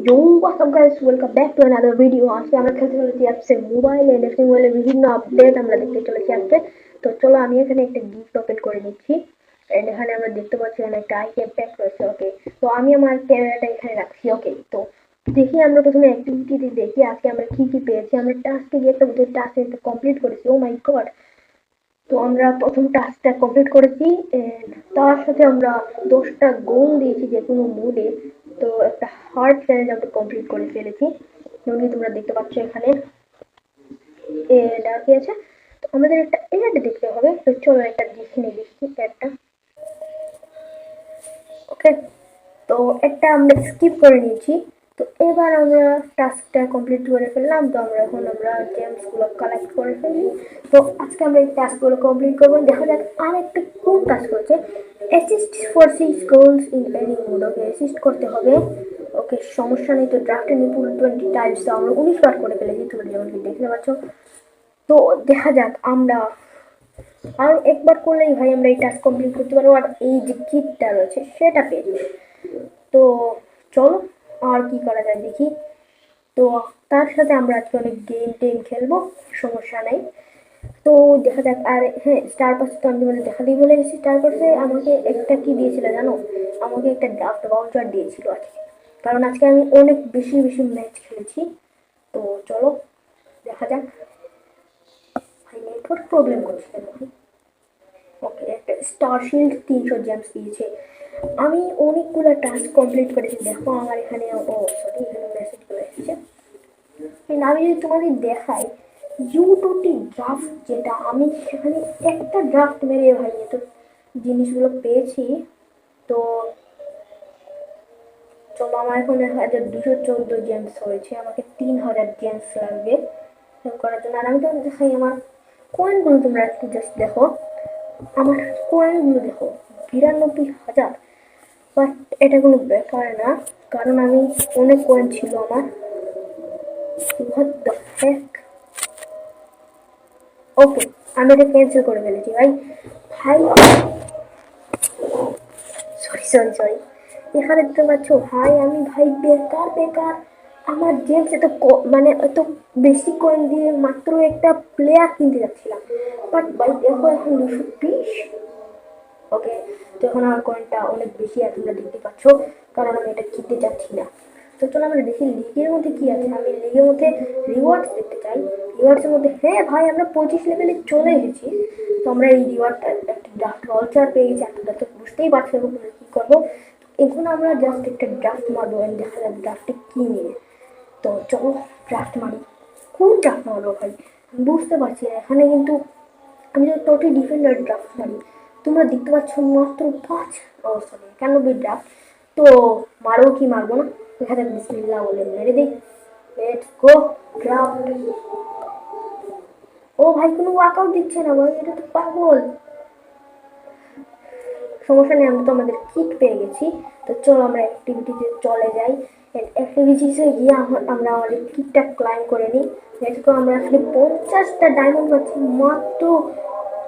Yo, what's up guys? Welcome back to another video. আজকে আমরা খেলতে চলেছি অ্যাপসে মোবাইল এনএফসি মোবাইলের বিভিন্ন আপডেট আমরা দেখতে চলেছি আজকে। তো চলো আমি এখানে একটা গিফট ওপেন করে নিচ্ছি। এন্ড এখানে আমরা দেখতে পাচ্ছি এখানে একটা আইটেম প্যাক রয়েছে। ওকে, তো আমি আমার ক্যামেরাটা এখানে রাখছি। ওকে, তো দেখি আমরা প্রথমে অ্যাক্টিভিটিতে দেখি আজকে আমরা কি কি পেয়েছি। আমরা টাস্কে গিয়ে একটা টাস্ক কমপ্লিট করেছি। ও মাই গড, তো আমরা প্রথম টাস্কটা কমপ্লিট করেছি। তার সাথে আমরা 10টা গোল দিয়েছি যে কোনো মুডে। তো একটা হার্ড চ্যালেঞ্জ আমরা কমপ্লিট করে ফেলেছি, যেমন তোমরা দেখতে পাচ্ছ এখানে। আর কি আছে, তো আমাদের একটা অ্যাড দেখতে হবে। তো চলো একটা দেখে নিই, দেখি অ্যাডটা। ওকে, তো একটা আমরা স্কিপ করে নিয়েছি। তো এবার আমরা টাস্কটা কমপ্লিট করে ফেললাম। তো আমরা গেমসগুলো কালেক্ট করে ফেলি। তো আজকে আমরা এই টাস্কগুলো কমপ্লিট করবো। দেখা যাক আর একটা কোন টাস্ক হচ্ছে, assist for 6 goals in any mode. Okay, assist করতে হবে। ওকে, সমস্যা নেই। তো ড্রাফটে নিয়ে পুরো 20 টাইমস, তো আমরা 19 বার করে ফেলেছি, তোমরা যেমন কি দেখতে পাচ্ছ। তো দেখা যাক আমরা আর একবার করলেই ভাই আমরা এই টাস্ক কমপ্লিট করতে পারবো, আর এই যে কিটটা রয়েছে সেটা পেয়ে যাবো। তো চলো আর কি করা যায় দেখি। তো তার সাথে আমরা আজকে অনেক গেম খেলবো, সমস্যা নাই। তো দেখা যাক। আর হ্যাঁ, স্টার পাস তো আমি তোমাদের দেখা দিই বলে গেছি। স্টার পাসে আমাকে একটা কি দিয়েছিল জানো, আমাকে একটা ড্রাফট ভাউচার দিয়েছিল আজকে, কারণ আজকে আমি অনেক বেশি বেশি ম্যাচ খেলেছি। তো চলো দেখা যাক। ভাই নেটওয়ার্ক প্রবলেম করছে কেন ভাই? ওকে, একটা স্টার শিল্ড 300 জেমস দিয়েছে। আমি অনেকগুলো টাস্ক কমপ্লিট করেছি। দেখো আমার এখানে, ও সরি, এখানে মেসেজ করে এসেছে। আমি যদি তোমাদের দেখাই ইউটিউবটি ড্রাফট, যেটা আমি সেখানে একটা ড্রাফট মেরে ভাই এত জিনিসগুলো পেয়েছি। তো চলো, আমার এখন 1214 জেমস হয়েছে। আমাকে 3000 জেমস লাগবে করার জন্য। আর আমি তো দেখাই আমার কয়েনগুলো, তোমরা একটু জাস্ট দেখো আমার কয়েনগুলো দেখো, 92,000। বাট এটা কোনো ব্যাপার না, কারণ আমি অনেক কয়েন ছিল আমার। What the heck? ওকে, আমি এটা ক্যান্সেল করে ফেলেছি ভাই। ভাই সরি সরি সরি, এখানে দেখতে পাচ্ছ ভাই, আমি ভাই বেকার বেকার আমার জেমস এত মানে এত বেশি কয়েন দিয়ে মাত্র একটা প্লেয়ার কিনতে যাচ্ছিলাম। বাট ভাই দেখো এখন 220। ওকে, তো এখন আমার কয়েনটা অনেক বেশি আর তোমরা দেখতে পাচ্ছ, কারণ আমি এটা কিনতে চাচ্ছি না। তো চলো আমরা দেখি লিগের মধ্যে কি আছে। আমি লিগের মধ্যে রিওয়ার্ডস দেখতে চাই। রিওয়ার্ডসের মধ্যে হ্যাঁ ভাই, আমরা 25 লেভেলে চলে এসেছি। তো আমরা এই রিওয়ার্ডটা একটা ড্রাফট ভাউচার পেয়ে গেছি। একটা তো বুঝতেই পারছো আমরা কী করবো। এখন আমরা জাস্ট একটা ড্রাফট মারবো, দেখা যাক ড্রাফটে কী নিয়ে। তো চলো ড্রাফট মারি। কোন ড্রাফট মারবো ভাই আমি বুঝতে পারছি না। এখানে কিন্তু আমি যদি টোটাল ডিফেন্ডার ড্রাফট মারি, তোমরা দেখতে পাচ্ছ মাত্র 5, ও সরি 91 ড্রাফট। তো মারবো কি মারবো না, দেখা যাক। বিসমিল্লাহ বলে মেরে দিই। Let's go draft. ও ভাই, কোনো ওয়ার্কআউট দিচ্ছে না ভাই, এটা তো পাগল। সমস্যা নেই, আমরা তো আমাদের কিট পেয়ে গেছি। তো চলো আমরা অ্যাক্টিভিটিতে চলে যাই। অ্যাক্টিভিটিসে গিয়ে আমরা আমাদের কিটটা ক্লাইম করে নিই। Let's go. আমরা আসলে 50টা ডায়মন্ড পাচ্ছি মাত্র।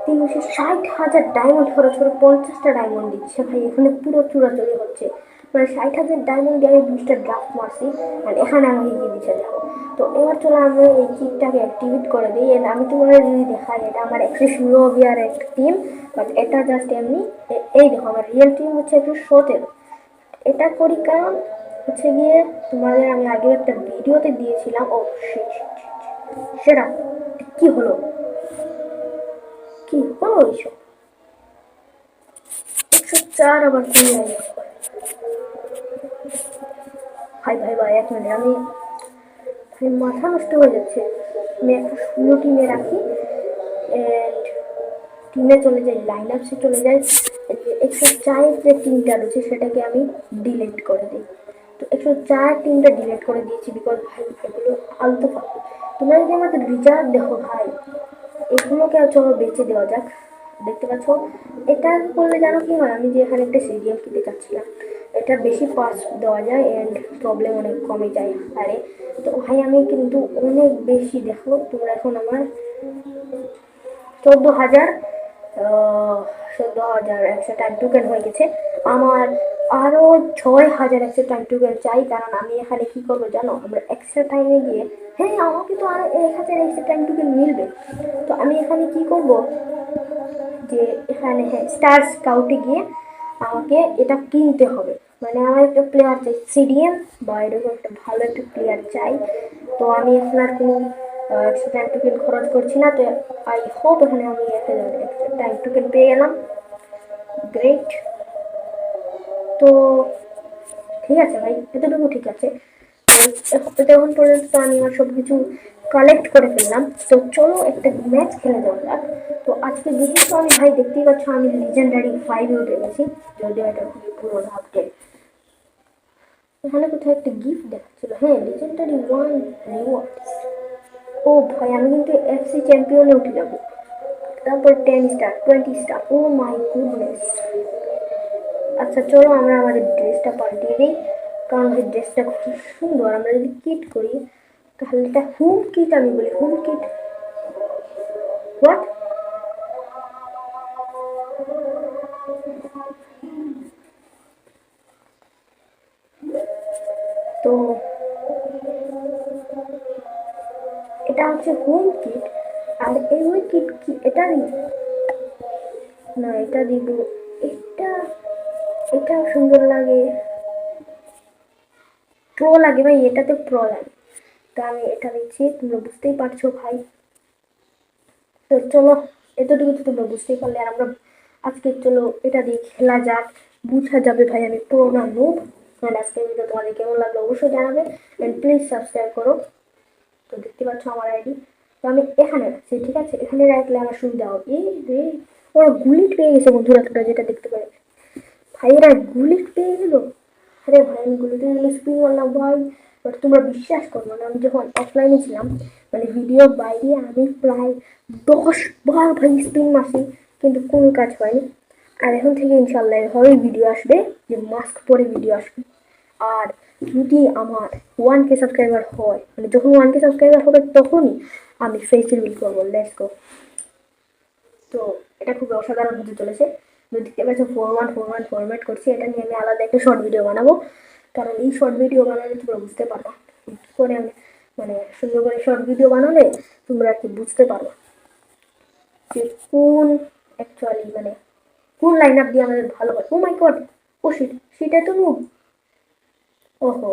360,000 ডায়মন্ড খরচ করে 50টা ডায়মন্ড দিচ্ছে ভাই। এখানে পুরো চুরাচুরি হচ্ছে, মানে 60,000 ডায়মন্ড দিয়ে আমি 20টা ড্রাফট মারছি। আর এখানে আমাকে কি দিচ্ছে দেখো। তো এবার চলো আমরা এই কিটটাকে অ্যাক্টিভেট করে দিই। আমি তোমাদের যদি দেখাই, এটা আমার অ্যাক্সেস ইউরোবিয়ার একটা টিম, বাট এটা জাস্ট এমনি। এই দেখো আমার রিয়েল টিম হচ্ছে একটু 17। এটা করি কারণ হচ্ছে গিয়ে তোমাদের আমি আগে একটা ভিডিওতে দিয়েছিলাম। ও সেটা কি হলো, কি হলো এইসব? 104 আবার কমে গেল। ভাই ভাই ভাই, এক মিনিট, আমি মাথা নষ্ট হয়ে যাচ্ছে। আমি একটা শূন্য টিমে রাখি এন্ড টিমে চলে যাই, লাইন আপসে চলে যাই। 104 যে টিমটা রয়েছে সেটাকে আমি ডিলিট করে দিই। তো 104 টিমটা ডিলিট করে দিয়েছি, বিকজ ভাই এগুলো আলতু ফালতু। তোমরা যদি আমাদের রিচার্জ দেখো ভাই, এগুলোকে চলো বেঁচে দেওয়া যাক। দেখতে পাচ্ছ এটা করলে জানো কি হয়, আমি যে এখানে একটা সিরিয়াল কিনতে চাচ্ছিলাম, এটা বেশি পাস দেওয়া যায় এন্ড প্রবলেম অনেক কমে যায়। আরে তো ভাই আমি কিন্তু অনেক বেশি, দেখো তোমরা এখন আমার 14,100 টাইম টোকেন হয়ে গেছে। আমার আরো 6,000 এক্সট্রা টাইম টুকেন চাই, কারণ আমি এখানে কি করবো জানো, আমরা এক্সট্রা টাইমে গিয়ে, হ্যাঁ আমাকে তো আরো 1,000 এক্সট্রা টাইম টুকেন মিলবে। তো আমি এখানে কি করব, যে এখানে হ্যাঁ স্টার স্কাউটে গিয়ে আমাকে এটা কিনতে হবে। মানে আমার একটা প্লেয়ার চাই সিডিএম বা এরকম একটা ভালো একটা প্লেয়ার চাই। তো আমি এখন আর কোনো এক্সট্রা টাইম টোকেন খরচ করছি না। তো আই হোপ এখানে আমি 1,000 এক্সট্রা টাইম টোকেন পেয়ে গেলাম। গ্রেট। তো ঠিক আছে ভাই, এতটুকু ঠিক আছে। তখন পর্যন্ত তো আমি আমার সব কিছু কালেক্ট করে ফেললাম। তো চলো একটা ম্যাচ খেলে যাওয়া যাক। তো আজকে যেহেতু আমি ভাই দেখতেই পাচ্ছ আমি লিজেন্ডারি 5-এ উঠে গেছি, যদিও এটা খুবই পুরোনো আপডেট। এখানে কোথাও একটা গিফট দেখাচ্ছিল, হ্যাঁ লিজেন্ডারি 1 রিওয়ার্ড। ও ভাই আমি কিন্তু এফসি চ্যাম্পিয়নে উঠে যাবো। তারপর 10 star 20 star, oh my goodness. আচ্ছা চলো আমরা আমাদের ড্রেসটা পাল্টিয়ে দিই, কারণ এই ড্রেসটা খুব সুন্দর। আমরা যদি কিট করি তাহলে এটা হোম কিট, আমি বলি হোম কিট। হোয়াট? তো এটা হচ্ছে হোম কিট। আর এই কিট কি এটা না, এটা দিব। এটা এটা সুন্দর লাগে, প্রো লাগে ভাই, এটাতে প্রো লাগে। তো আমি এটা দিচ্ছি, তোমরা বুঝতেই পারছো ভাই। তো চলো, এতটুকু তো তোমরা বুঝতেই পারলে। আর আমরা আজকে চলো এটা দিয়ে খেলা যাক, বুঝা যাবে ভাই আমি প্রো না নুব। অ্যান্ড আজকের ভিডিও তোমাদের কেমন লাগলো অবশ্যই জানাবে, অ্যান্ড প্লিজ সাবস্ক্রাইব করো। তো দেখতে পাচ্ছ আমার আইডি। তো আমি এখানে রাখছি, ঠিক আছে, এখানে রাখলে আমার সুবিধা হবে। এই রে, ওরা বুলেট পেয়ে গেছে বন্ধুরা, তোমরা যেটা দেখতে পারে ভাই, এরা বুলেট পেয়ে গেল। আরে ভাই আমি গুলিতে গেলে স্পিন মারলাম ভাই। বাট তোমরা বিশ্বাস করবো না, আমি যখন অফলাইনে ছিলাম, মানে ভিডিওর বাইরে আমি প্রায় 10 বার ভাই স্পিন মারছি, কিন্তু কোনো কাজ হয়নি। আর এখন থেকে ইনশাল্লাহ এভাবেই ভিডিও আসবে, যে মাস্ক পরে ভিডিও আসবে। আর যদি আমার 1K সাবস্ক্রাইবার হয়, মানে যখন 1K সাবস্ক্রাইবার হবে তখনই আমি ফেস রিভিল করবো। Let's go. তো এটা খুব অসাধারণ হতে চলেছে। দেখতে পাচ্ছ 4141 ফরম্যাট করছি, এটা নিয়ে আমি আলাদা একটা শর্ট ভিডিও বানাবো, কারণ এই শর্ট ভিডিও বানালে তোমরা বুঝতে পারো কী করে আমি, মানে সুন্দর করে শর্ট ভিডিও বানালে তোমরা কি বুঝতে পারো যে কোন অ্যাকচুয়ালি মানে কোন লাইন আপ দিয়ে আমাদের ভালো হয়। ও মাই গড, ও সেটা তো নুব। ওহো,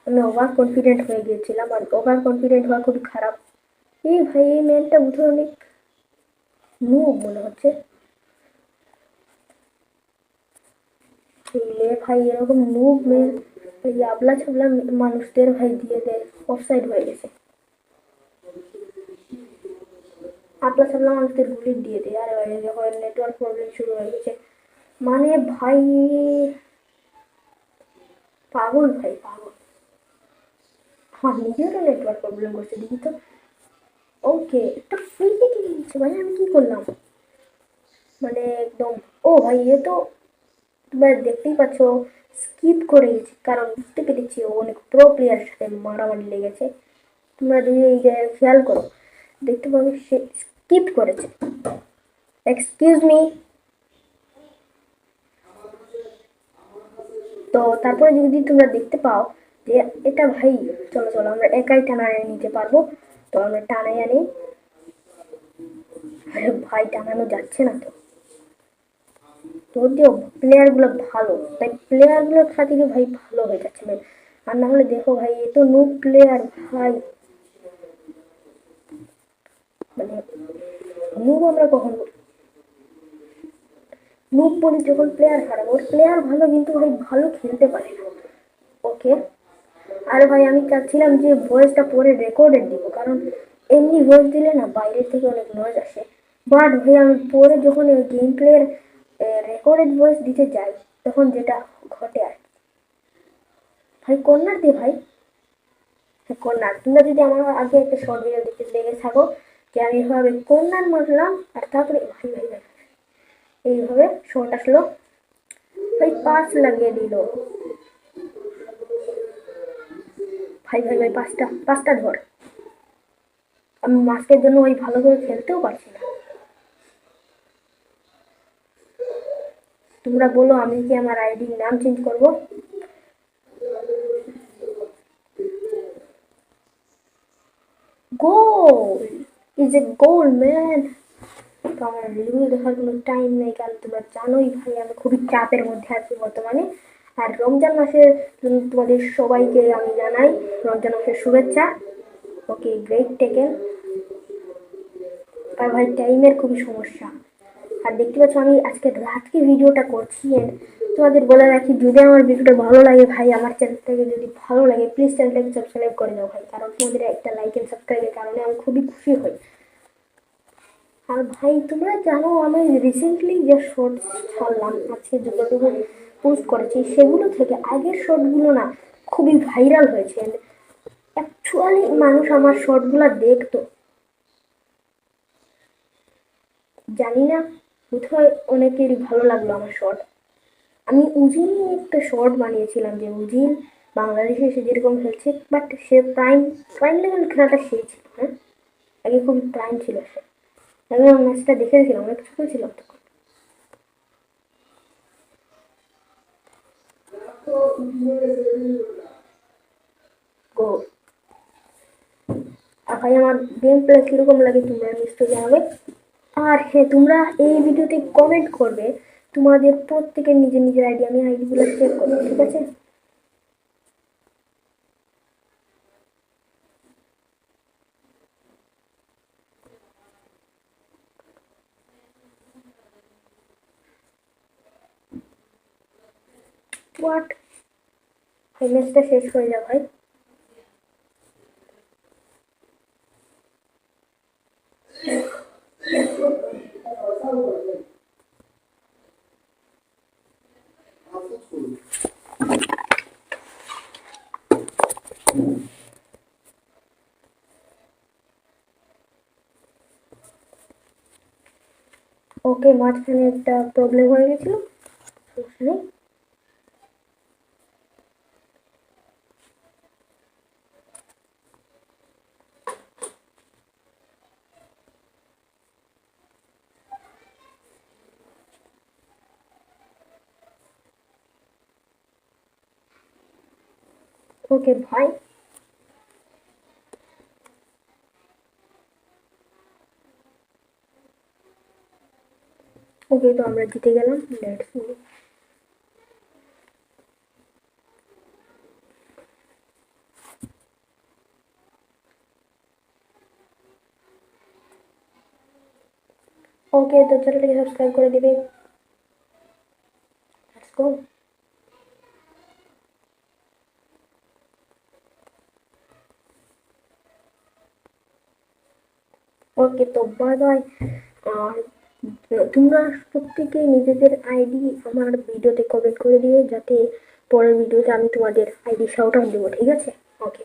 আমি ওভার কনফিডেন্ট হয়ে গিয়েছিলাম, আর ওভার কনফিডেন্ট হওয়া খুবই খারাপ। এই ভাই এই ম্যানটা বুঝে অনেক নুব মনে হচ্ছে। ভাই এরকম নুব মেয়ে এই আবলা ছাবলা মানুষদের ভাই দিয়ে দেয়, অফসাইড হয়ে গেছে। আবলা ছাবলা মানুষদের গুলি দিয়ে দেয়। আরে ভাই যখন নেটওয়ার্ক প্রবলেম শুরু হয়ে গেছে, মানে ভাই পাগল ভাই পাগল। আমার নিজেরও নেটওয়ার্ক প্রবলেম করছে দেখি তো। ওকে, একটা ফ্রিতে কিনে দিচ্ছে ভাই, আমি কি করলাম মানে একদম। ও ভাই এ তো তোমরা দেখতেই পাচ্ছ স্কিপ করে গেছি, কারণ বুঝতে পেরেছি ও অনেক প্রো প্লেয়ারের সাথে মারামারি লেগেছে। তোমরা যদি এই জায়গায় খেয়াল করো দেখতে পাবে সে স্কিপ করেছে। Excuse me. তো তারপরে যদি তোমরা দেখতে পাও যে এটা ভাই, চলো চলো আমরা একাই টানায় নিতে পারবো। তো আমরা টানাই আনি। আরে ভাই টানানো যাচ্ছে না তো, যদিও প্লেয়ার গুলো ভালো, তাই প্লেয়ার গুলোর খাতিরে ভাই ভালো হয়ে যাচ্ছে ভাই। আর না হলে দেখো ভাই এ তো নো প্লেয়ার ভাই, মানে নুব আমরা কখন নুব বলি যখন প্লেয়ার খারাপ, ওর প্লেয়ার ভালো কিন্তু ভাই ভালো খেলতে পারে না। ওকে। আর ভাই আমি চাচ্ছিলাম যে ভয়েসটা পরে রেকর্ডেড দিব, কারণ এমনি ভয়েস দিলে না বাইরের থেকে অনেক নয়েজ আসে। বাট ভাই আমি পরে যখন গেম প্লের রেকর্ডেড ভয়েস দিতে যাই, তখন যেটা ঘটে আর ভাই কর্নার দিয়ে ভাই, হ্যাঁ কর্নার। তোমরা যদি আমার আগে একটা শর্ট ভিডিও দেখতে লেগে থাকো যে আমি এভাবে কর্নার মারলাম, আর তারপরে ভাই ভাই ভাই এইভাবে শর্ট আসলো, ভাই পাস লাগিয়ে দিল। ভাই ভাই ভাই পাঁচটা পাঁচটা ধর। আমি মাস্কের জন্য ওই ভালো করে খেলতেও পারছি না। তোমরা বলো আমি কি আমার আইডির নাম চেঞ্জ করব? Goal is a goal man. তো আমার রিভিউ দেখার কোনো টাইম নেই, কারণ তোমরা জানোই ভাই আমি খুবই চাপের মধ্যে আছি বর্তমানে। আর রমজান মাসের তোমাদের সবাইকে আমি জানাই রমজান মাসের শুভেচ্ছা। Okay great taken. আর ভাই টাইমের খুবই সমস্যা। আর দেখতে পাচ্ছ আমি আজকে রাতকে ভিডিওটা করছি। And তোমাদের বলে রাখি, যদি আমার ভিডিওটা ভালো লাগে ভাই, আমার চ্যানেলটাকে যদি ভালো লাগে প্লিজ চ্যানেলটাকে সাবস্ক্রাইব করে দাও ভাই, কারণ তোমাদের একটা লাইক এন্ড সাবস্ক্রাইবের কারণে আমি খুবই খুশি হই। আর ভাই তোমরা জানো আমি রিসেন্টলি যে শর্টস ছাড়লাম, আজকে যতটুকু পোস্ট করেছি সেগুলো থেকে আগের শর্টগুলো না খুবই ভাইরাল হয়েছে। অ্যাকচুয়ালি মানুষ আমার শর্টগুলো দেখতো, জানি না, বোধহয় অনেকেরই ভালো লাগলো আমার শর্ট। আমি উজিল নিয়ে একটা শর্ট বানিয়েছিলাম, যে উজিল বাংলাদেশে এসে যেরকম খেলছে, but say prime prime level খেলাটা সেই ছিল। হ্যাঁ, আগে খুবই প্রাইম ছিল সে। আমি ওর ম্যাচটা দেখেছিলাম, অনেক ছোট ছিলাম তখন। গো। আর ভাই আমার গেম প্লে কিরকম লাগে তোমরা নিশ্চয়ই জানাবে। আর হ্যাঁ, তোমরা এই ভিডিওতে কমেন্ট করবে তোমাদের প্রত্যেকের নিজের নিজের আইডি, আমি আইডিগুলো চেক করবো, ঠিক আছে? হোয়াট, এই ম্যাচটা শেষ হয়ে যাও ভাই। ওকে, মাঝখানে একটা প্রবলেম হয়ে গেছিল, সমস্যা নেই। ওকে ভাই, ওকে তো আমরা জিতে গেলাম, লেটস গো। ওকে তো চ্যানেলটাকে সাবস্ক্রাইব করে দিবে, লেটস গো। ওকে তো বাই বাই। আর তোমরা প্রত্যেকে নিজেদের আইডি আমার ভিডিওতে কমেন্ট করে দিও, যাতে পরের ভিডিওতে আমি তোমাদের আইডি শাউট আউট দেবো, ঠিক আছে? ওকে।